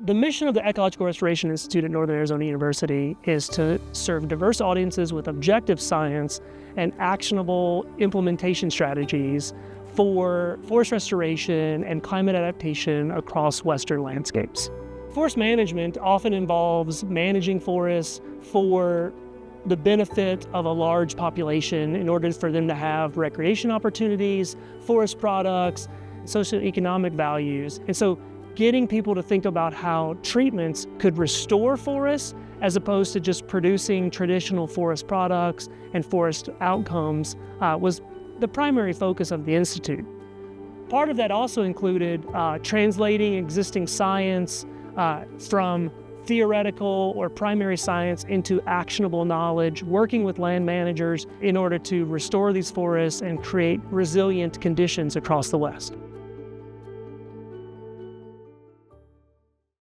The mission of the Ecological Restoration Institute at Northern Arizona University is to serve diverse audiences with objective science and actionable implementation strategies for forest restoration and climate adaptation across Western landscapes. Forest management often involves managing forests for the benefit of a large population in order for them to have recreation opportunities, forest products, socioeconomic values. And so getting people to think about how treatments could restore forests as opposed to just producing traditional forest products and forest outcomes was the primary focus of the Institute. Part of that also included translating existing science from theoretical or primary science into actionable knowledge, working with land managers in order to restore these forests and create resilient conditions across the West.